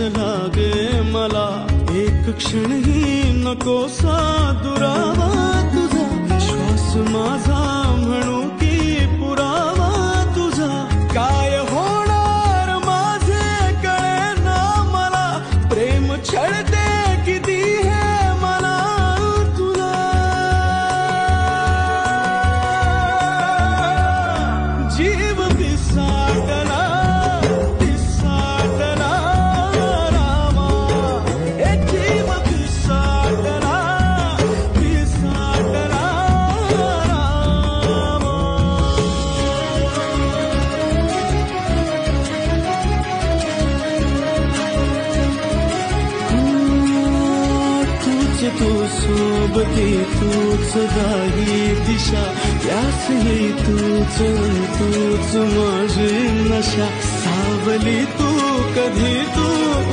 लागे मला, एक क्षणही नकोसा दुरावा तुझा, श्वास माझा म्हणू की पुरावा तुझा, काय होणार माझे कळेना मला, प्रेम छळते किती हे मला तुला, जीव पिसाटला पिसाटला रामा, ए जीव पिसाटला पिसाटला रामा. तूच तू सोबती, तूच गाही दिशा, यासही तूच तूच माझी नशा, सावली तू कधी तू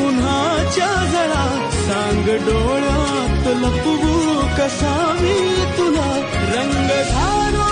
उन्हाच्या झळा, सांग डोळ्यात लपवू कसा मी तुला, रंग धारो